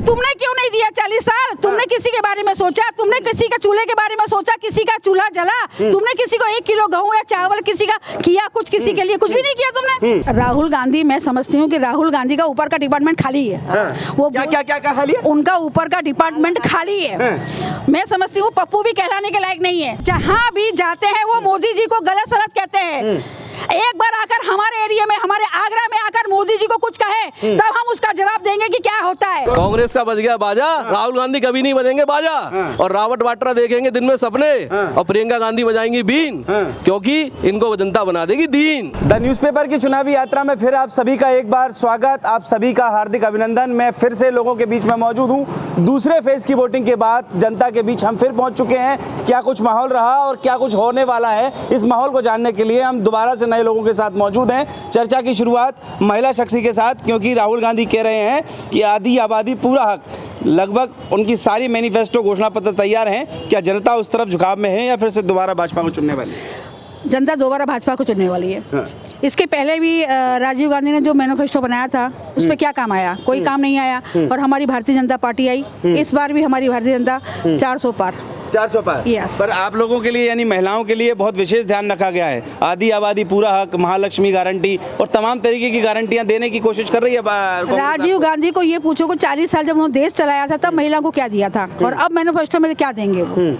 तुमने क्यों नहीं दिया 40 साल? तुमने किसी के बारे में सोचा? तुमने किसी का चूल्हे के बारे में सोचा? किसी का चूल्हा जला? तुमने किसी को 1 किलो गेहूं या चावल किसी का किया? कुछ किसी के लिए कुछ भी नहीं किया तुमने। राहुल गांधी, मैं समझती हूँ कि राहुल गांधी का ऊपर का डिपार्टमेंट खाली है। वो क्या खाली है? उनका ऊपर का डिपार्टमेंट खाली है। मैं समझती हूँ पप्पू भी कहलाने के लायक नहीं है। जहाँ भी जाते हैं वो मोदी जी को गलत सलत कहते हैं। एक बार आकर हमारे एरिया में, हमारे आगरा में आकर मोदी जी को कुछ कहे तब हम उसका जवाब देंगे कि क्या होता है। कांग्रेस का बज गया बाजा, राहुल गांधी कभी नहीं बजेंगे बाजा। और रावत वाड्रा देखेंगे दिन में सपने, और प्रियंका गांधी बजाएंगी बीन, क्योंकि इनको जनता बना देगी दीन। द न्यूज़पेपर की चुनावी यात्रा में फिर आप सभी का एक बार स्वागत, आप सभी का हार्दिक अभिनंदन। मैं फिर से लोगों के बीच में मौजूद हूँ। दूसरे फेज की वोटिंग के बाद जनता के बीच हम फिर पहुंच चुके हैं। क्या कुछ माहौल रहा और क्या कुछ होने वाला है, इस माहौल को जानने के लिए हम दोबारा से नए लोगों के साथ मौजूद हैं। चर्चा की शुरुआत महिला शख्सी के साथ, क्योंकि राहुल गांधी कह रहे हैं कि आधी आबादी पूरा हक, लगभग उनकी सारी मैनिफेस्टो घोषणा पत्र तैयार हैं। क्या जनता उस तरफ झुकाव में है या फिर से दोबारा भाजपा को चुनने वाली है? जनता दोबारा भाजपा को चुनने वाली है। इसके पहले भी राजीव गांधी ने जो मैनिफेस्टो बनाया था उस पर क्या काम आया? कोई काम नहीं आया। और हमारी भारतीय जनता पार्टी आई, इस बार भी हमारी भारतीय जनता 400 पार। 400 पार। Yes. पर आप लोगों के लिए यानी महिलाओं के लिए बहुत विशेष ध्यान रखा गया है। आधी आबादी पूरा हक, महालक्ष्मी गारंटी और तमाम तरीके की गारंटियां देने की कोशिश कर रही है राजीव गांधी को ये पूछो को 40 साल जब उन्होंने देश चलाया था तब महिलाओं को क्या दिया था, और अब मैनिफेस्टो में क्या देंगे? वो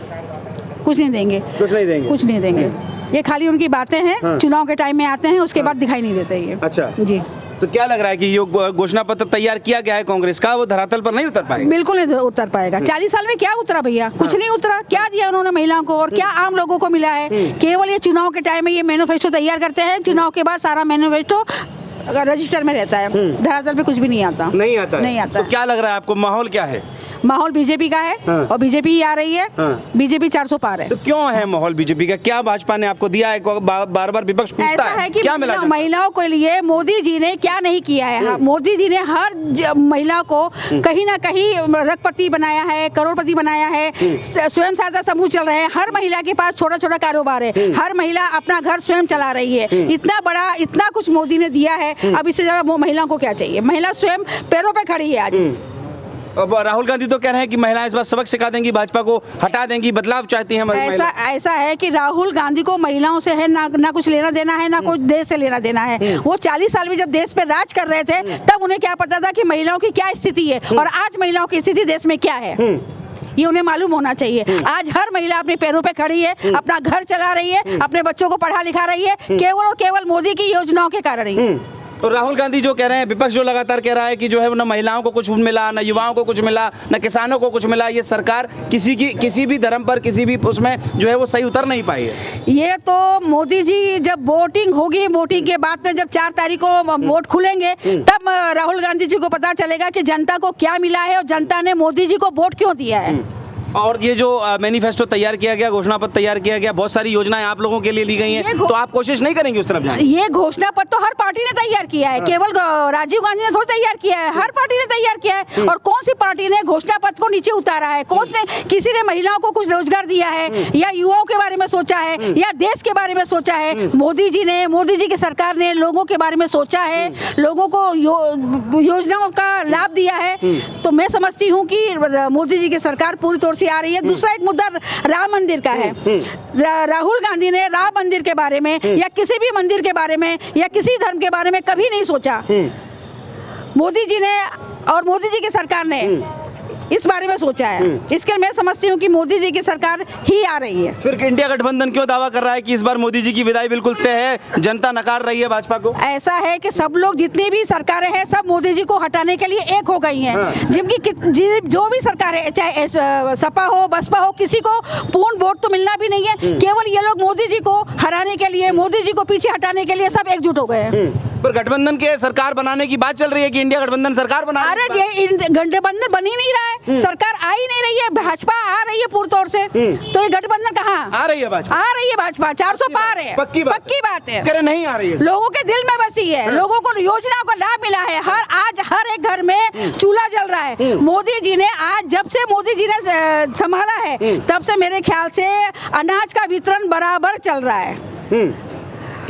कुछ नहीं देंगे। कुछ नहीं देंगे। कुछ नहीं देंगे। ये खाली उनकी बातें हैं। चुनाव के टाइम में आते हैं, उसके बाद दिखाई नहीं देते ये। अच्छा जी। तो क्या लग रहा है कि ये घोषणा पत्र तैयार किया गया है कांग्रेस का, वो धरातल पर नहीं उतर पाएगा? बिल्कुल नहीं उतर पाएगा। 40 साल में क्या उतरा भैया? कुछ नहीं उतरा। क्या दिया उन्होंने महिलाओं को और क्या आम लोगों को मिला है? केवल ये चुनाव के टाइम में ये मैनिफेस्टो तैयार करते हैं, चुनाव के बाद सारा मैनिफेस्टो रजिस्टर में रहता है, धरातल पे कुछ भी नहीं आता। नहीं आता। नहीं आता। तो क्या लग रहा है आपको, माहौल क्या है? माहौल बीजेपी का है। और बीजेपी ही आ रही है। बीजेपी 400 पार है। तो क्यों है माहौल बीजेपी का? क्या भाजपा ने आपको दिया है? बार बार विपक्ष पूछता है कि क्या मिला? महिलाओं के लिए मोदी जी ने क्या नहीं किया है? मोदी जी ने हर महिला को कहीं ना कहीं रखपति बनाया है, करोड़पति बनाया है, स्वयं सहायता समूह चल रहे हैं, हर महिला के पास छोटा छोटा कारोबार है, हर महिला अपना घर स्वयं चला रही है। इतना बड़ा, इतना कुछ मोदी ने दिया है, अब इससे ज्यादा महिलाओं को क्या चाहिए? महिला स्वयं पैरों पे खड़ी है आज। अब राहुल गांधी तो कह रहे हैं कि महिलाएं इस बार सबक सिखा देंगी, भाजपा को हटा देंगी, बदलाव चाहती हैं। ऐसा है कि राहुल गांधी को महिलाओं से है ना कुछ लेना देना है, ना कुछ देश से लेना देना है। वो 40 साल में जब देश पे राज कर रहे थे तब उन्हें क्या पता था कि महिलाओं की क्या स्थिति है और आज महिलाओं की स्थिति देश में क्या है, ये उन्हें मालूम होना चाहिए। आज हर महिला अपने पैरों पे खड़ी है, अपना घर चला रही है, अपने बच्चों को पढ़ा लिखा रही है, केवल और केवल मोदी की योजनाओं के कारण ही। तो राहुल गांधी जो कह रहे हैं, विपक्ष जो लगातार कह रहा है कि जो है न महिलाओं को कुछ मिला, न युवाओं को कुछ मिला, न किसानों को कुछ मिला, ये सरकार किसी भी धर्म पर, किसी भी उसमें जो है वो सही उतर नहीं पाई है। ये तो मोदी जी जब वोटिंग होगी, वोटिंग के बाद में जब 4 तारीख को वोट खुलेंगे तब राहुल गांधी जी को पता चलेगा कि जनता को क्या मिला है और जनता ने मोदी जी को वोट क्यों दिया है। और ये जो मैनिफेस्टो तैयार किया गया, घोषणा पत्र तैयार किया गया, बहुत सारी योजनाएं आप लोगों के लिए ली गई हैं, तो आप कोशिश नहीं करेंगे उस तरफ जाने? ये घोषणा पत्र तो हर पार्टी ने तैयार किया है, केवल राजीव गांधी ने थोड़ा तैयार किया है, हर पार्टी ने तैयार किया है। और कौन सी पार्टी ने घोषणा पत्र को नीचे उतारा है? किसी ने महिलाओं को कुछ रोजगार दिया है या युवाओं के बारे में सोचा है या देश के बारे में सोचा है? मोदी जी की सरकार ने लोगों के बारे में सोचा है, लोगों को योजनाओं का लाभ दिया है। तो मैं समझती हूँ कि मोदी जी की सरकार पूरी तौर से आ रही है। दूसरा मुद्दा राम मंदिर का है। राहुल गांधी ने राम मंदिर के बारे में या किसी भी मंदिर के बारे में या किसी धर्म के बारे में कभी नहीं सोचा। मोदी जी ने और मोदी जी की सरकार ने इस बारे में सोचा है। इसके मैं समझती हूँ कि मोदी जी की सरकार ही आ रही है। फिर इंडिया गठबंधन क्यों दावा कर रहा है कि इस बार मोदी जी की विदाई बिल्कुल तय है, जनता नकार रही है भाजपा को? ऐसा है कि सब लोग, जितनी भी सरकारें हैं, सब मोदी जी को हटाने के लिए एक हो गई हैं। जिनकी जो भी सरकारें, चाहे सपा हो, बसपा हो, किसी को पूर्ण वोट तो मिलना भी नहीं है। केवल ये लोग मोदी जी को हराने के लिए, मोदी जी को पीछे हटाने के लिए सब एकजुट हो गए हैं। पर गठबंधन के सरकार बनाने की बात चल रही है कि इंडिया गठबंधन सरकार बना। अरे गठबंधन बन ही नहीं रहा है, सरकार आ ही नहीं रही है, भाजपा आ रही है पूरी तौर से। तो ये गठबंधन कहाँ आ रही है? भाजपा आ रही है, भाजपा 400 पार है। पक्की बात है। करे नहीं आ रही है, लोगों के दिल में बसी है, लोगों को योजनाओं का लाभ मिला है। आज हर एक घर में चूल्हा जल रहा है। मोदी जी ने जब से मोदी जी ने संभाला है तब से मेरे ख्याल से अनाज का वितरण बराबर चल रहा है।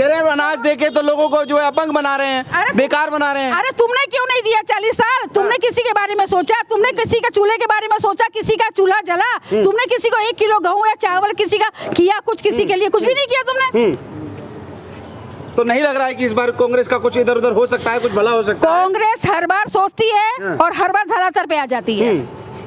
कह रहे हैं अनाज देके तो लोगों को जो है अपंग बना रहे हैं, अरे बेकार बना रहे हैं। अरे तुमने क्यों नहीं दिया 40 साल? तुमने किसी के बारे में सोचा? तुमने किसी का चूल्हे के बारे में सोचा? किसी का चूल्हा जला? तुमने किसी को 1 किलो गेहूं या चावल किसी का किया? कुछ किसी के लिए कुछ भी नहीं किया तुमने। तो नहीं लग रहा है कि इस बार कांग्रेस का कुछ इधर उधर हो सकता है, कुछ भला हो सकता है? कांग्रेस हर बार सोचती है और हर बार धरातल पे आ जाती है।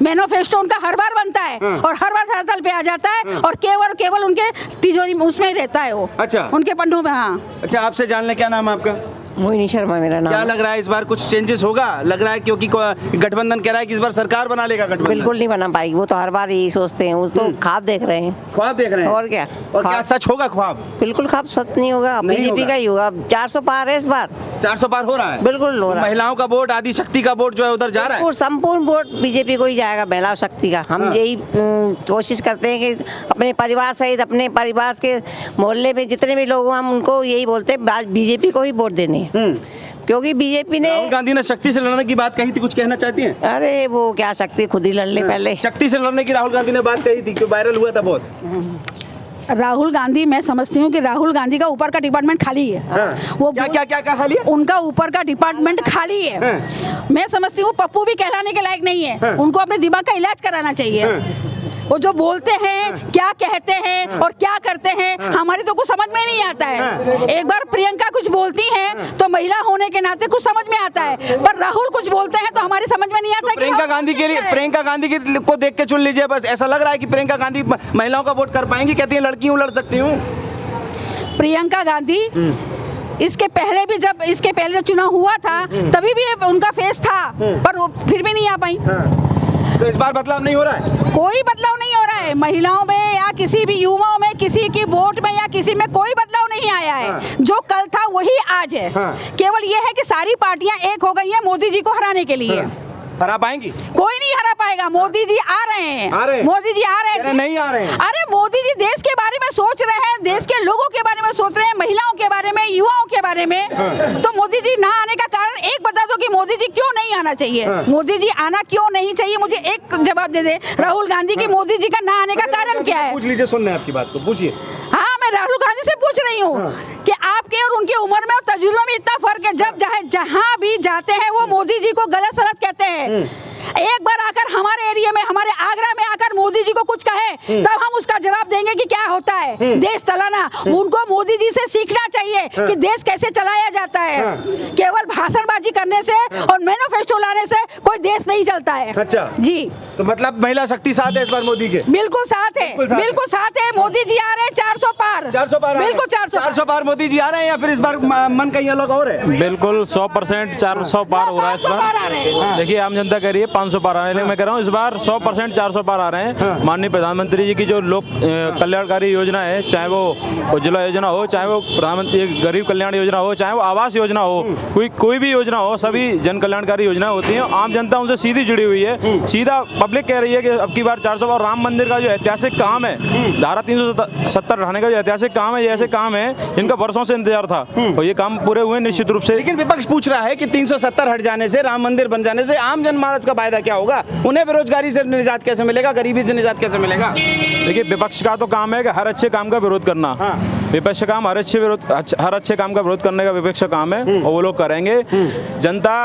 मैनिफेस्टो उनका हर बार बनता है और हर बार धरातल पे आ जाता है और केवल उनके तिजोरी में उसमें ही रहता है वो। अच्छा, उनके पन्नों में। हाँ, अच्छा, आपसे जान ले, क्या नाम है आपका? मोहिनी शर्मा मेरा नाम क्या है। लग रहा है इस बार कुछ चेंजेस होगा? लग रहा है क्योंकि गठबंधन कह रहा है कि इस बार सरकार बना लेगा गठबंधन। बिल्कुल नहीं बना पाएगी, वो तो हर बार यही सोचते हैं, वो तो ख्वाब देख रहे हैं। ख्वाब देख रहे हैं? और क्या? और क्या ख्वाब- सच होगा ख्वाब? बिल्कुल ख्वाब सच नहीं होगा, नहीं बीजेपी होगा। का ही होगा। 400 पार है इस बार। 400 पार हो रहा है? बिल्कुल हो रहा है। महिलाओं का वोट, आदि शक्ति का वोट जो है उधर जा रहा है। बिल्कुल संपूर्ण वोट बीजेपी को ही जाएगा, महिला शक्ति का। हम यही कोशिश करते हैं कि अपने परिवार सहित अपने परिवार के मोहल्ले में जितने भी लोग हैं, हम उनको यही बोलते हैं बीजेपी को ही वोट देने हैं। क्योंकि बीजेपी ने, राहुल गांधी ने शक्ति से लड़ने की बात कही थी, कुछ कहना चाहती हैं? अरे वो क्या शक्ति, खुद ही लड़ ले पहले। शक्ति से लड़ने की राहुल गांधी ने बात कही थी, क्यों वायरल हुआ था बहुत। राहुल गांधी, मैं समझती हूँ कि राहुल गांधी का ऊपर का डिपार्टमेंट खाली है। वो क्या क्या क्या क्या खाली है? उनका ऊपर का डिपार्टमेंट खाली है। मैं समझती हूँ पप्पू भी कहलाने के लायक नहीं है। उनको अपने दिमाग का इलाज कराना चाहिए। वो जो बोलते हैं, क्या कहते हैं और क्या करते हैं, हमारी तो कुछ समझ में नहीं आता है। एक बार प्रियंका कुछ बोलती हैं तो महिला होने के नाते कुछ समझ में आता है, पर राहुल कुछ बोलते हैं तो हमारी समझ में नहीं आता है। प्रियंका गांधी के लिए, प्रियंका गांधी को देख के चुन लीजिए बस। ऐसा लग रहा है कि प्रियंका गांधी महिलाओं का वोट कर पाएंगी। कहती है लड़की हूँ, लड़ सकती हूँ। प्रियंका गांधी इसके पहले भी, जब इसके पहले जो चुनाव हुआ था तभी भी उनका फेस था, पर वो फिर भी नहीं आ पाई। तो इस बार बदलाव नहीं हो रहा है? कोई बदलाव नहीं हो रहा है महिलाओं में या किसी भी युवाओं में, किसी की वोट में या किसी में कोई बदलाव नहीं आया है। जो कल था वही आज है। केवल ये है कि सारी पार्टियां एक हो गई हैं मोदी जी को हराने के लिए। हरा पाएंगी? कोई नहीं हरा पाएगा। मोदी जी आ रहे हैं, मोदी जी आ रहे हैं। नहीं आ रहे हैं? अरे मोदी जी देश के बारे में सोच रहे हैं, देश के लोगों के बारे में सोच रहे हैं, महिलाओं के बारे में, युवाओं के बारे में। तो मोदी जी ना आने का कारण एक बता दो कि मोदी जी क्यों नहीं आना चाहिए। मोदी जी आना क्यों नहीं चाहिए, मुझे एक जवाब दे दे राहुल गांधी की। मोदी जी का ना आने का कारण क्या है? पूछ लीजिए, सुन रहे हैं आपकी बात को, पूछिए। हाँ, मैं राहुल गांधी से पूछ रही हूँ कि आपके और उनकी उम्र में और तजुर्बे में इतना फर्क है। जब जहाँ भी जाते हैं वो मोदी जी को गलत सलत कहते हैं। एक बार आकर हमारे एरिया में, हमारे आगरा में आकर मोदी जी को कुछ कहे तब हम उसका जवाब देंगे कि क्या होता है देश चलाना। उनको मोदी जी से सीखना चाहिए कि देश कैसे चलाया जाता है। केवल भाषणबाजी करने से और मैनिफेस्टो लाने से कोई देश नहीं चलता है। अच्छा जी, तो मतलब महिला शक्ति साथ है इस बार मोदी के? बिल्कुल साथ है, बिल्कुल साथ है। मोदी जी आ रहे हैं 400 पार। 400 पार? बिल्कुल 400 पार मोदी जी आ रहे हैं, या फिर इस बार मन कहीं अलग और है? बिल्कुल 100% 400 पार हो रहा है इस बार। देखिए आम जनता कह रही है 500 पार आ रहे हैं, लेकिन मैं कह रहा हूँ इस बार 100% 400 पार आ रहे हैं। माननीय प्रधानमंत्री जी की जो लोक कल्याणकारी योजना है, चाहे वो उज्ज्वला योजना हो, चाहे वो प्रधानमंत्री गरीब कल्याण योजना हो, चाहे वो आवास योजना हो, कोई भी योजना हो, सभी जन कल्याणकारी योजना होती हैं। आम जनता उनसे सीधी जुड़ी हुई है। सीधा पब्लिक कह रही है कि अब की बार 400 पार। राम मंदिर का जो ऐतिहासिक काम है, धारा 370 हटाने का जो ऐतिहासिक काम है, ये ऐसे काम है जिनका वर्षों से इंतजार था और ये काम पूरे हुए निश्चित रूप से। लेकिन विपक्ष पूछ रहा है कि 370 हट जाने से, राम मंदिर बन जाने से आम जनमानस का फायदा क्या होगा? उन्हें बेरोजगारी से निजात कैसे मिलेगा, गरीबी से निजात कैसे मिलेगा? देखिए विपक्ष का तो काम है कि हर अच्छे काम का विरोध करना। विपक्ष का काम हर अच्छे काम का विरोध करने का विपक्ष का काम है और वो लोग करेंगे। जनता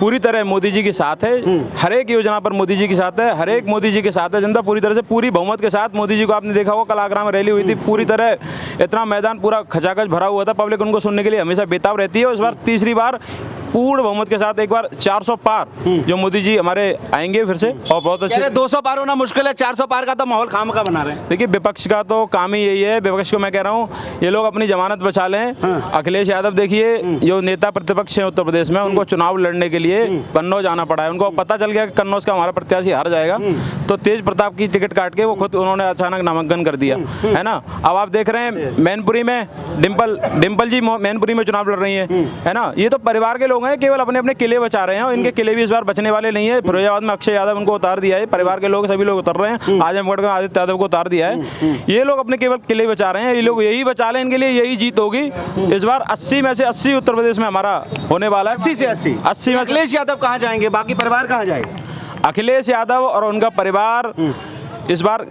पूरी तरह मोदी जी के साथ है, हर एक योजना पर मोदी जी के साथ है, हर एक मोदी जी के साथ है। जनता पूरी तरह से, पूरी बहुमत के साथ मोदी जी को, आपने देखा होगा कल आगरा में रैली हुई थी, पूरी तरह इतना मैदान पूरा खचाखच भरा हुआ था। पब्लिक उनको सुनने के लिए हमेशा बेताब रहती है। और इस बार तीसरी बार पूर्ण बहुमत के साथ एक बार 400 पार जो मोदी जी हमारे आएंगे फिर से, और बहुत अच्छे। 200 पार होना मुश्किल है, 400 पार का तो माहौल खामखा बना रहे हैं। देखिए विपक्ष का तो काम ही यही है। विपक्ष को मैं कह रहा हूँ ये लोग अपनी जमानत बचा लें। अखिलेश यादव देखिए, जो नेता प्रतिपक्ष है उत्तर प्रदेश में, उनको चुनाव लड़ने के लिए कन्नौज आना पड़ा है। उनको पता चल गया कि कन्नौज का हमारा प्रत्याशी हार जाएगा, तो तेज प्रताप की टिकट काट के वो खुद उन्होंने अचानक नामांकन कर दिया, है ना। अब आप देख रहे हैं मैनपुरी में डिम्पल जी मैनपुरी में चुनाव लड़ रही है ना। ये तो परिवार के लोग हैं, केवल अपने अपने किले बचा रहे हैं और इनके किले भी इस बार बचने वाले नहीं है। फिरोजाबाद में अक्षय यादव उनको उतार दिया है, परिवार के लोग सभी लोग उतर रहे हैं। आजमगढ़ में आदित्य यादव को उतार दिया है। ये लोग अपने केवल किले बचा रहे हैं, ये लोग यही बचा लें, इनके लिए यही जीत होगी इस बार। 80 में से 80 उत्तर प्रदेश में हमारा होने वाला है। 80 से 80 में अखिलेश यादव कहाँ जाएंगे, बाकी परिवार कहाँ जाएगा? अखिलेश यादव और उनका परिवार इस बार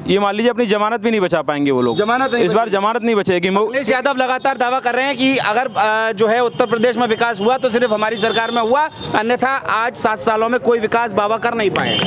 ये मान लीजिए अपनी जमानत भी नहीं बचा पाएंगे वो लोग। जमानत नहीं इस बार जमानत नहीं बचेगी। अखिलेश यादव लगातार दावा कर रहे हैं कि अगर जो है उत्तर प्रदेश में विकास हुआ तो सिर्फ हमारी सरकार में हुआ, अन्यथा आज 7 सालों में कोई विकास बाबा कर नहीं पाए।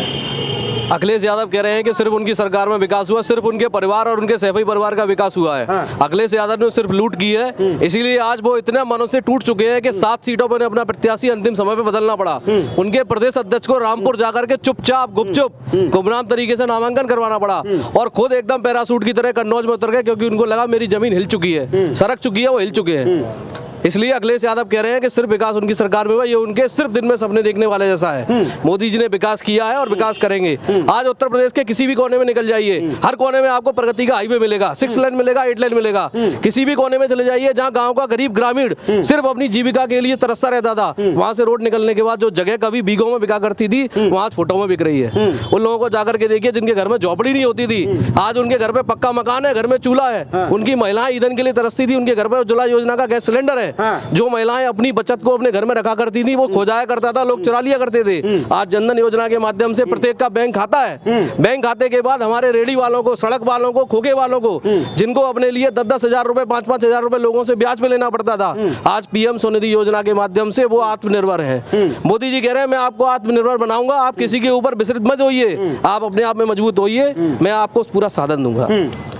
अखिलेश यादव कह रहे हैं कि सिर्फ उनकी सरकार में विकास हुआ, सिर्फ उनके परिवार और उनके सैफई परिवार का विकास हुआ है। हाँ। अखिलेश यादव ने सिर्फ लूट की है, इसीलिए आज वो इतने मनों से टूट चुके हैं कि 7 सीटों पर अपना प्रत्याशी अंतिम समय पे बदलना पड़ा। उनके प्रदेश अध्यक्ष को रामपुर जाकर के चुपचाप गुपचुप गुमनाम तरीके से नामांकन करवाना पड़ा और खुद एकदम पैरासूट की तरह कन्नौज में उतर गए, क्योंकि उनको लगा मेरी जमीन हिल चुकी है, सरक चुकी है, वो हिल चुके हैं। इसलिए अखिलेश यादव कह रहे हैं कि सिर्फ विकास उनकी सरकार में हुआ, ये उनके सिर्फ दिन में सपने देखने वाले जैसा है। मोदी जी ने विकास किया है और विकास करेंगे। आज उत्तर प्रदेश के किसी भी कोने में निकल जाइए, हर कोने में आपको प्रगति का हाईवे मिलेगा, 6 लेन मिलेगा, 8 लेन मिलेगा। किसी भी कोने में चले जाइए जहाँ गाँव का गरीब ग्रामीण सिर्फ अपनी जीविका के लिए तरसता रहता था, वहाँ से रोड निकलने के बाद जो जगह कभी बीघों में बिका करती थी, वहाँ फोटो में बिक रही है। उन लोगों को जाकर के देखिए जिनके घर में झोपड़ी नहीं होती थी, आज उनके घर पे पक्का मकान है, घर में चूल्हा है। उनकी महिलाएं ईंधन के लिए तरसती थी, उनके घर पे उज्ज्वला योजना का गैस सिलेंडर है। जो महिलाएं अपनी बचत को अपने घर में रखा करती थी, वो खो जाया करता था, लोग चुरा लिया करते थे। आज जनधन योजना के माध्यम से प्रत्येक का बैंक खाता है। बैंक खाते के बाद हमारे रेडी वालों को, सड़क वालों को, खोखे वालों को, जिनको अपने लिए 10-10 हजार रुपए, 5-5 हजार रुपए लोगों से ब्याज पे लेना पड़ता था, आज पीएम स्वनिधि योजना के माध्यम से वो आत्मनिर्भर है। मोदी जी कह रहे हैं मैं आपको आत्मनिर्भर बनाऊंगा, आप किसी के ऊपर विचलित मत होइए, आप अपने आप में मजबूत होइए, मैं आपको पूरा साधन दूंगा।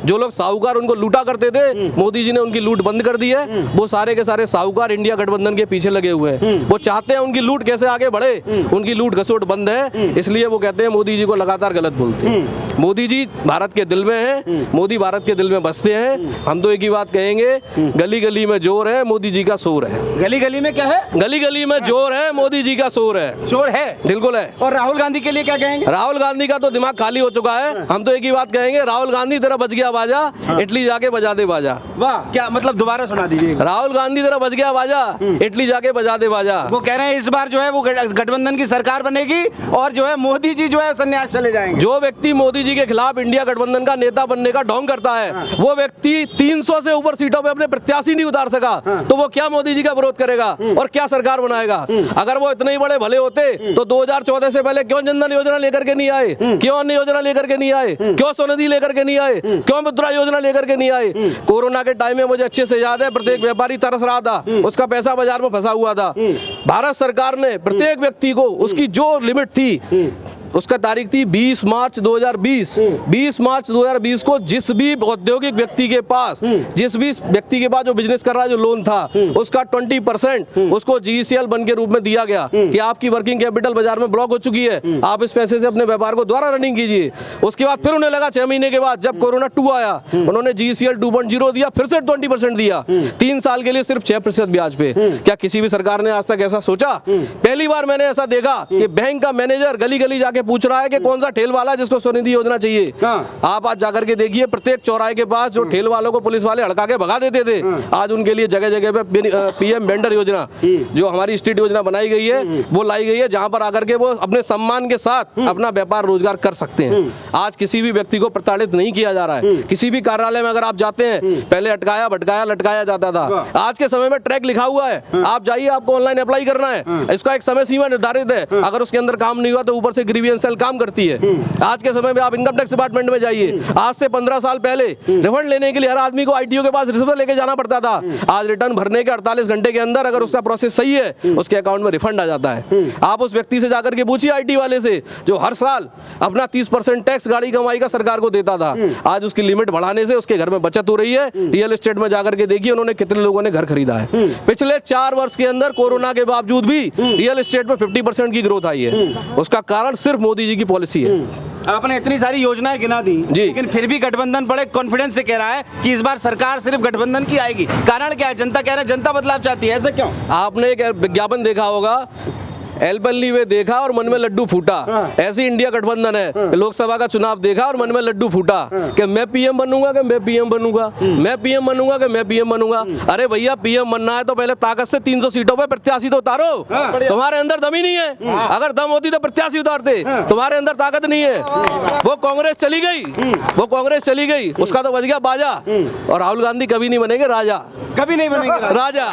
जो लोग साहूकार उनको लूटा करते थे, मोदी जी ने उनकी लूट बंद कर दी है। वो सारे के सारे साहूकार इंडिया गठबंधन के पीछे लगे हुए हैं। वो चाहते हैं उनकी लूट कैसे आगे बढ़े, उनकी लूट घसोट बंद है, इसलिए वो कहते हैं मोदी जी को लगातार गलत बोलते हैं। मोदी जी भारत के दिल में है, मोदी भारत के दिल में बसते हैं। हम तो एक ही बात कहेंगे, गली गली में जोर है, मोदी जी का शोर है। गली गली में क्या है? गली गली में जोर है, मोदी जी का शोर है। शोर है, बिल्कुल है। और राहुल गांधी के लिए क्या कहेंगे? राहुल गांधी का तो दिमाग खाली हो चुका है। हम तो एक ही बात कहेंगे, राहुल गांधी तेरा बज गया बाजा, इटली जाके बजा दे बाजा। वाह, क्या मतलब, दोबारा सुना दीजिए। राहुल गांधी तेरा बज गया बाजा, इटली जाके बजा दे बाजा। वो कह रहे हैं इस बार जो है वो गठबंधन की सरकार बनेगी और जो है मोदी जी जो है संन्यास चले जाएंगे। जो व्यक्ति मोदी जी के खिलाफ इंडिया गठबंधन का नेता बनने का ढोंग करता है, वो व्यक्ति 300 से ऊपर सीटों पे अपने प्रत्याशी नहीं उतार सका, तो वो क्या मोदी जी का विरोध करेगा और क्या सरकार बनाएगा? अगर वो इतने ही बड़े भले होते तो 2014 से पहले क्यों जनधन योजना लेकर के नहीं आए, क्यों अन्य योजना लेकर के नहीं आए, क्यों स्वनिधि लेकर के नहीं आए, क्यों मुद्रा योजना लेकर के नहीं आए? कोरोना के टाइम में मुझे अच्छे से याद है, प्रत्येक व्यापारी तरस रहा था, उसका पैसा बाजार में फंसा हुआ था। भारत सरकार ने प्रत्येक व्यक्ति को उसकी जो लिमिट थी, उसका तारीख थी 20 मार्च 2020। 20 मार्च 2020 को जिस भी औद्योगिक व्यक्ति के पास, जिस भी व्यक्ति के पास जो बिजनेस कर रहा है, जो लोन था, उसका 20% उसको GECL बन के रूप में दिया गया कि आपकी वर्किंग कैपिटल बाजार में ब्लॉक हो चुकी है, आप इस पैसे से अपने व्यापार को दोबारा रनिंग कीजिए। उसके बाद फिर उन्हें लगा 6 महीने के बाद जब कोरोना 2 आया, उन्होंने GECL 2.0 दिया, फिर से 20% दिया, 3 साल के लिए सिर्फ 6% ब्याज पे। क्या किसी भी सरकार ने आज तक ऐसा सोचा? पहली बार मैंने ऐसा देखा कि बैंक का मैनेजर गली गली जाके पूछ रहा है कि कौन सा ठेल वाला जिसको स्वनिधि योजना चाहिए। आप आज जाकर के देखिए, प्रत्येक चौराहे के पास जो ठेल वालों को पुलिस वाले हड़का के भगा देते थे, आज उनके लिए जगह जगह पे PM वेंडर योजना, जो हमारी स्ट्रीट योजना बनाई गई है, वो लाई गई है, जहां पर आकर के वो अपने सम्मान के साथ अपना व्यापार रोजगार कर सकते हैं। आज किसी भी व्यक्ति को प्रताड़ित नहीं किया जा रहा है। किसी भी कार्यालय में अगर आप जाते हैं, पहले अटकाया भटकाया लटकाया जाता था, आज के समय में ट्रैक लिखा हुआ है, आप जाइए, आपको ऑनलाइन अप्लाई करना है, इसका एक समय सीमा निर्धारित है, अगर उसके अंदर काम नहीं हुआ तो ऊपर से ग्रीवियंस सेल काम करती है। आज के समय में आप इनकम टैक्स डिपार्टमेंट में जाइए, आज से 15 साल पहले रिफंड लेने के लिए हर आदमी को ITO के पास रिश्वत लेके जाना पड़ता था। आज रिटर्न भरने के 48 घंटे के अंदर अगर उसका प्रोसेस सही है, उसके अकाउंट में रिफंड आ जाता है। आप उस व्यक्ति से जाकर के पूछिए, IT वाले से, जो हर साल अपना 30% टैक्स गाड़ी कमाई का सरकार को देता था, आज उसकी लिमिट बढ़ाने से उसके घर में बचत हो रही है। रियल एस्टेट में जाकर के देखिए उन्होंने कितने लोगों ने घर खरीदा है। पिछले 4 वर्ष के अंदर कोरोना के बावजूद भी रियल एस्टेट में 50% की ग्रोथ आई है। उसका कारण सिर्फ मोदी जी की पॉलिसी है। आपने इतनी सारी योजनाएं गिना दी, लेकिन फिर भी गठबंधन बड़े कॉन्फिडेंस से कह रहा है कि इस बार सरकार सिर्फ गठबंधन की आएगी। कारण क्या है? जनता कह रहा है, जनता बदलाव चाहती है, ऐसा क्यों? आपने एक विज्ञापन देखा होगा, एलपल्ली में देखा और मन में लड्डू फूटा, ऐसी इंडिया गठबंधन है। लोकसभा का चुनाव देखा और मन में लड्डू फूटा कि मैं PM बनूंगा, कि मैं PM बनूंगा, मैं PM बनूंगा, कि मैं PM बनूंगा। अरे भैया, PM बनना है तो पहले ताकत से 300 सीटों पे प्रत्याशी तो उतारो। तुम्हारे अंदर दम ही नहीं है। अगर दम होती तो प्रत्याशी उतारते, तुम्हारे अंदर ताकत नहीं है। वो कांग्रेस चली गई, वो कांग्रेस चली गई, उसका तो बज गया बाजा। और राहुल गांधी कभी नहीं बनेंगे राजा, कभी नहीं बनेंगे राजा।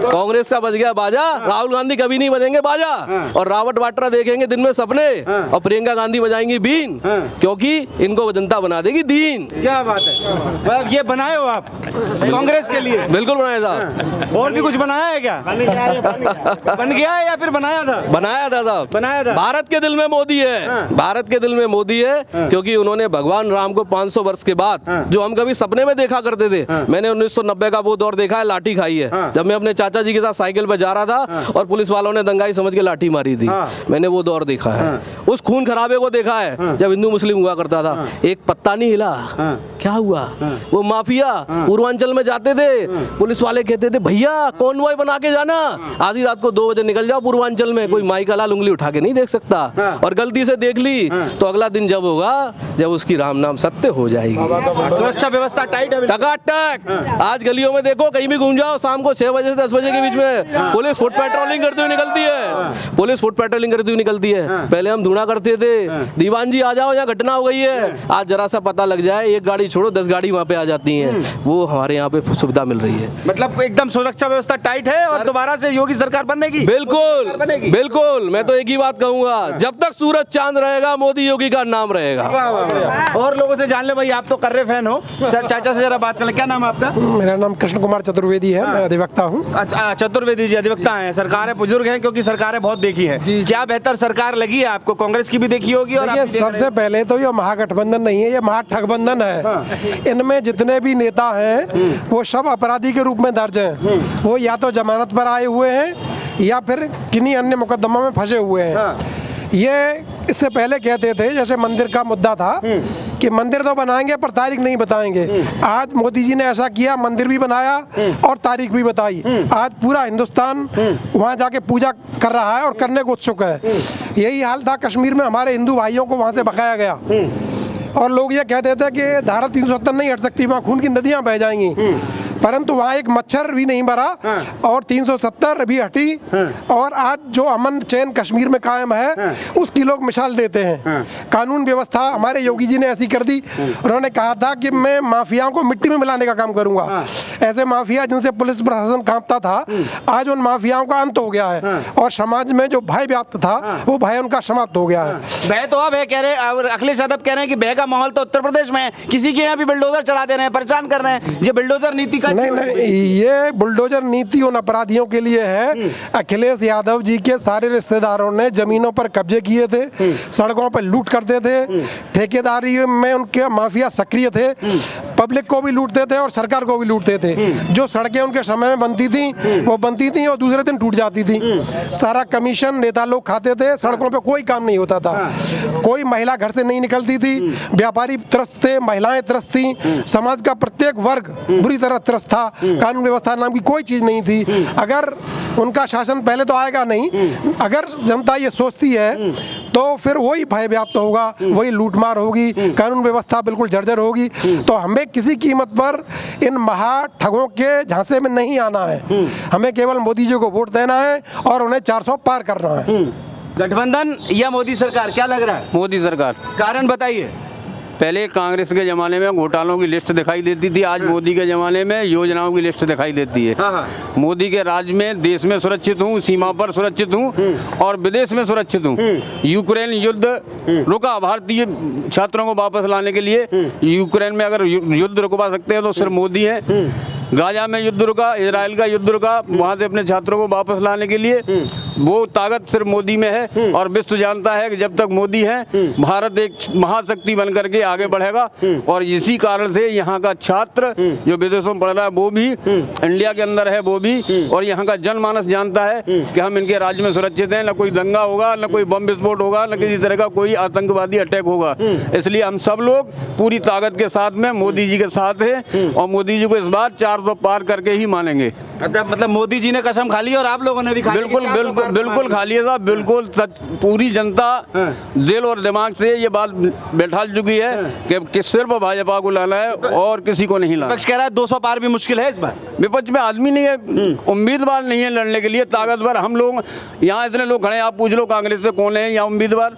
कांग्रेस का बज गया बाजा, राहुल गांधी कभी नहीं बजेंगे बाजा और रॉबर्ट वाड्रा देखेंगे दिन में सपने और प्रियंका गांधी बजाएंगी बीन, क्योंकि इनको जनता बना देगी दीन। क्या बात है, ये बनाए हो आप कांग्रेस के लिए? बिल्कुल बनाया साहब। और भी कुछ बनाया है क्या? बन गया है या फिर बनाया था? बनाया था साहब, बनाया था। भारत के दिल में मोदी है, भारत के दिल में मोदी है, क्योंकि उन्होंने भगवान राम को 500 वर्ष के बाद जो हम कभी सपने में देखा करते थे, मैंने 1990 का वो दौर देखा है, लाठी खाई है, जब मैं अपने चाचा जी के साथ साइकिल पे जा रहा था और पुलिस वालों ने दंगाई समझ के लाठी मारी थी, मैंने वो दौर देखा है। उस खून खराबे को देखा है जब हिंदू मुस्लिम हुआ करता था, एक पत्ता नहीं हिला, क्या हुआ? वो माफिया पूर्वांचल में जाते थे, पुलिस वाले कहते थे भैया कॉन्वॉय बना के जाना, आधी रात को 2 बजे निकल जाओ पूर्वांचल में, कोई माई का लाल उंगली उठा के नहीं देख सकता, और गलती से देख ली तो अगला दिन जब होगा जब उसकी राम नाम सत्य हो जाएगी। सुरक्षा व्यवस्था टाइट है, टकाटक। आज गलियों में देखो, कहीं भी घूम जाओ, शाम को 6 बजे से 10 बजे के बीच में पुलिस फुट पेट्रोलिंग करती हुई निकलती है, पुलिस फुट पेट्रोलिंग करती हुई निकलती है। पहले हम ढूंढा करते थे दीवान जी आ जाओ यहाँ घटना हो गई है, आज जरा सा पता लग जाए, एक गाड़ी छोड़ो 10 गाड़ी वहाँ पे आ जाती है, वो हमारे यहाँ पे सुविधा मिल रही है। मतलब एकदम सुरक्षा व्यवस्था टाइट है और दोबारा से योगी सरकार बनेगी? बिल्कुल बिल्कुल, मैं तो एक ही बात कहूंगा, जब तक सूरज चांद रहेगा मोदी योगी का नाम रहेगा। और लोगों से जान ले भाई, आप तो कर्रे फैन हो, सर चाचा से जरा बात कर ले। क्या नाम है आपका? मेरा नाम कृष्ण कुमार चतुर्वेदी है, मैं अधिवक्ता हूँ। अच्छा, चतुर्वेदी जी अधिवक्ता हैं। सरकारें बुजुर्ग हैं क्योंकि सरकारें बहुत देखी है, क्या बेहतर सरकार लगी है आपको? कांग्रेस की भी देखी होगी। और देखिए, सबसे पहले तो ये महागठबंधन नहीं है, ये महाठगबंधन है। इनमें जितने भी नेता हैं वो सब अपराधी के रूप में दर्ज हैं, वो या तो जमानत पर आए हुए हैं या फिर किन्हीं अन्य मुकदमों में फंसे हुए हैं। ये इससे पहले कहते थे, जैसे मंदिर का मुद्दा था कि मंदिर तो बनाएंगे पर तारीख नहीं बताएंगे, आज मोदी जी ने ऐसा किया, मंदिर भी बनाया और तारीख भी बताई। आज पूरा हिंदुस्तान वहाँ जाके पूजा कर रहा है और करने को उत्सुक है। यही हाल था कश्मीर में, हमारे हिंदू भाइयों को वहाँ से भगाया गया और लोग ये कहते थे कि धारा 370 नहीं हट सकती, वहाँ खून की नदियाँ बह जाएंगी, परंतु वहाँ एक मच्छर भी नहीं मरा और 370 भी हटी। और आज जो अमन चैन कश्मीर में कायम है उसकी लोग मिसाल देते हैं। कानून व्यवस्था हमारे योगी जी ने ऐसी कर दी, उन्होंने कहा था कि मैं माफियाओं को मिट्टी में मिलाने का काम करूंगा। ऐसे माफिया जिनसे पुलिस प्रशासन कांपता था, आज उन माफियाओं का अंत हो गया है और समाज में जो भय व्याप्त था वो भय उनका समाप्त हो गया है। भय तो अब है, कह रहे और अखिलेश यादव कह रहे हैं कि भय का माहौल तो उत्तर प्रदेश में है, किसी के यहाँ भी बुलडोजर चला दे रहे हैं, परेशान कर रहे हैं। ये बुलडोजर नीति का नहीं, ये बुलडोजर नीति उन अपराधियों के लिए है। अखिलेश यादव जी के सारे रिश्तेदारों ने जमीनों पर कब्जे किए थे, सड़कों पर लूट करते थे, ठेकेदारी में उनके माफिया सक्रिय थे, पब्लिक को भी लूटते थे और सरकार को भी लूटते थे। जो सड़कें उनके समय में बनती थी वो बनती थी और दूसरे दिन टूट जाती थी। सारा कमीशन नेता लोग खाते थे, सड़कों पे कोई काम नहीं होता था, कोई महिला घर से नहीं निकलती थी, व्यापारी त्रस्त थे, महिलाएं त्रस्त थी, समाज का प्रत्येक वर्ग बुरी तरह त्रस्त था। कानून व्यवस्था नाम की कोई चीज नहीं थी। अगर उनका शासन पहले तो आएगा नहीं, अगर जनता ये सोचती है तो फिर वही भय व्याप्त होगा, वही लूटमार होगी, कानून व्यवस्था बिल्कुल जर्जर होगी। तो हमें किसी कीमत पर इन महा ठगों के झांसे में नहीं आना है, हमें केवल मोदी जी को वोट देना है और उन्हें 400 पार करना है। गठबंधन या मोदी सरकार, क्या लग रहा है? मोदी सरकार। कारण बताइए। पहले कांग्रेस के ज़माने में घोटालों की लिस्ट दिखाई देती थी, आज मोदी के ज़माने में योजनाओं की लिस्ट दिखाई देती है। मोदी के राज में देश में सुरक्षित हूँ, सीमा पर सुरक्षित हूँ और विदेश में सुरक्षित हूँ। यूक्रेन युद्ध रुका, भारतीय छात्रों को वापस लाने के लिए यूक्रेन में अगर युद्ध रुकवा सकते हैं तो सिर्फ मोदी है। गाजा में युद्ध रुका, इजराइल का युद्ध रुका, वहाँ से अपने छात्रों को वापस लाने के लिए वो ताकत सिर्फ मोदी में है। और विश्व जानता है कि जब तक मोदी है भारत एक महाशक्ति बन करके आगे बढ़ेगा। और इसी कारण से यहाँ का छात्र जो विदेशों में पढ़ रहा है वो भी, इंडिया के अंदर है वो भी, और यहाँ का जनमानस जानता है कि हम इनके राज्य में सुरक्षित हैं, न कोई दंगा होगा, न कोई बम विस्फोट होगा, न किसी तरह का कोई आतंकवादी अटैक होगा। इसलिए हम सब लोग पूरी ताकत के साथ में मोदी जी के साथ हैं और मोदी जी को इस बार 400 पार करके ही मानेंगे। अच्छा, मतलब मोदी जी ने कसम खा ली और आप लोगों ने भी खा ली? बिल्कुल बिल्कुल बिल्कुल खा लिया साहब, बिल्कुल पूरी जनता दिल और दिमाग से ये बात बैठा चुकी है कि सिर्फ भाजपा को लाना है और किसी को नहीं लाना। विपक्ष कह रहा है 200 पार भी मुश्किल है इस बार। विपक्ष में आदमी नहीं है, उम्मीदवार नहीं है लड़ने के लिए ताकतवर। हम लोग यहाँ इतने लोग खड़े हैं, आप पूछ लो कांग्रेस से कौन है या उम्मीदवार,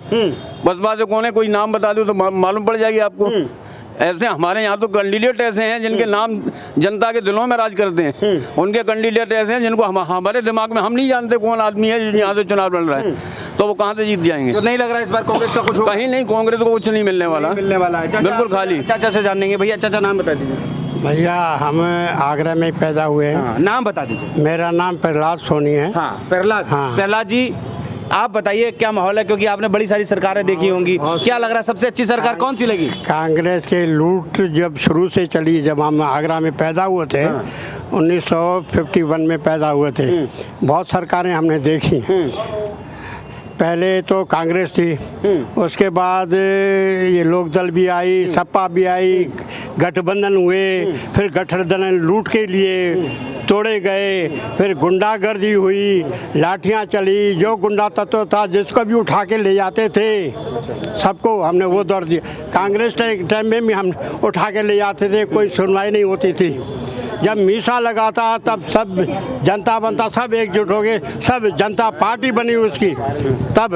बसपा से कौन है, कोई नाम बता दो तो मालूम पड़ जाएगी आपको। ऐसे हमारे यहाँ तो कैंडिडेट ऐसे हैं जिनके नाम जनता के दिलों में राज करते हैं, उनके कैंडिडेट ऐसे हैं जिनको हमारे दिमाग में हम नहीं जानते कौन आदमी है जो यहाँ से चुनाव लड़ रहा है, तो वो कहाँ से जीत जाएंगे। तो नहीं लग रहा है इस बार कांग्रेस का कुछ होगा? कहीं नहीं, कांग्रेस को कुछ नहीं मिलने वाला है। बिल्कुल खाली। चाचा से जानेंगे। भैया चाचा नाम बता दीजिए। भैया हम आगरा में पैदा हुए हैं। हाँ, नाम बता दीजिए। मेरा नाम प्रहलाद सोनी है। हाँ प्रहलाद। हाँ। प्रहलाद जी आप बताइए क्या माहौल है, क्योंकि आपने बड़ी सारी सरकारें देखी होंगी, क्या लग रहा है सबसे अच्छी सरकार कौन सी लगी? कांग्रेस के लूट जब शुरू से चली, जब हम आगरा में पैदा हुए थे, 1951 में पैदा हुए थे, बहुत सरकारें हमने देखी। पहले तो कांग्रेस थी, उसके बाद ये लोकदल भी आई, सपा भी आई, गठबंधन हुए, फिर गठबंधन लूट के लिए तोड़े गए, फिर गुंडागर्दी हुई, लाठियां चली, जो गुंडा तत्व था जिसको भी उठा के ले जाते थे सबको हमने वो दौड़ दिया। कांग्रेस टाइम में भी हम उठा के ले जाते थे, कोई सुनवाई नहीं होती थी। जब मीसा लगा था तब सब जनता बनता सब एकजुट हो गए, सब जनता पार्टी बनी उसकी। तब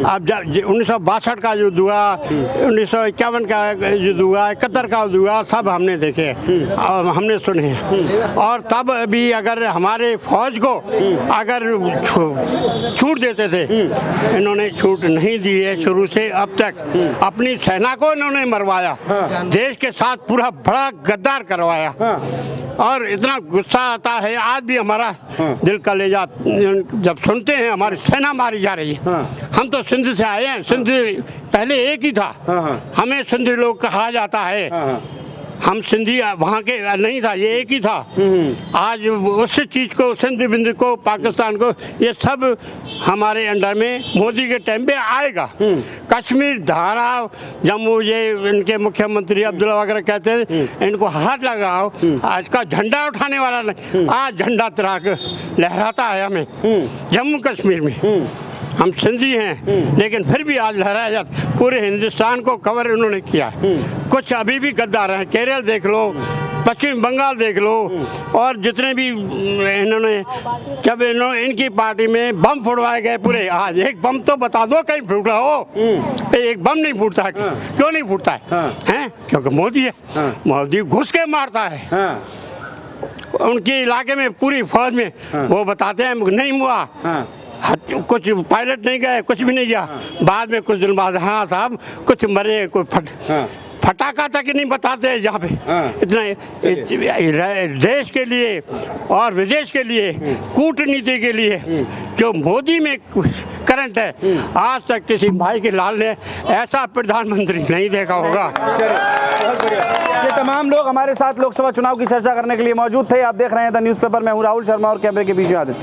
अब 1962 का युद्ध हुआ, 1951 का युद्ध हुआ, 71 का युद्ध हुआ, सब हमने देखे और हमने सुने। और तब भी अगर हमारे फौज को अगर छूट देते थे, इन्होंने छूट नहीं दी है शुरू से अब तक। अपनी सेना को इन्होंने मरवाया, देश के साथ पूरा बड़ा गद्दार करवाया। और इतना गुस्सा आता है आज भी, हमारा दिल कलेजा जब सुनते हैं हमारी सेना मारी जा रही है। हम तो सिंध से आए हैं, सिंध पहले एक ही था, हमें सिंधी लोग कहा जाता है, हम सिंधी वहाँ के नहीं था, ये एक ही था। आज उस चीज़ को सिंध बिंद को पाकिस्तान को ये सब हमारे अंडर में मोदी के टाइम पे आएगा। कश्मीर धारा जम्मू ये इनके मुख्यमंत्री अब्दुल्ला वगैरह कहते हैं इनको हाथ लगाओ, आज का झंडा उठाने वाला नहीं, आज झंडा तिरंगा लहराता है हमें जम्मू कश्मीर में। हम सिंधी हैं लेकिन फिर भी आज लहराया जाता, पूरे हिंदुस्तान को कवर इन्होंने किया। कुछ अभी भी गद्दार हैं, केरल देख लो, पश्चिम बंगाल देख लो, और जितने भी इन्होंने जब इनकी पार्टी में बम फुड़वाए गए पूरे, आज एक बम तो बता दो कहीं फूटा हो। एक बम नहीं फूटता है, क्यों नहीं फूटता है? हैं? क्योंकि मोदी है, मोदी घुस के मारता है। उनके इलाके में पूरी फौज में वो बताते हैं नहीं हुआ, कुछ पायलट नहीं गए, कुछ भी नहीं गया। बाद में कुछ दिन बाद हाँ साहब कुछ मरे, कोई फटाका तक नहीं बताते हैं यहाँ पे। इतना देश के लिए और विदेश के लिए, कूटनीति के लिए जो मोदी में करंट है, आज तक किसी भाई के लाल ने ऐसा प्रधानमंत्री नहीं देखा होगा। ये तमाम लोग हमारे साथ लोकसभा चुनाव की चर्चा करने के लिए मौजूद थे। आप देख रहे हैं द न्यूज़पेपर में हूँ राहुल शर्मा और कैमरे के पीछे आदित्य।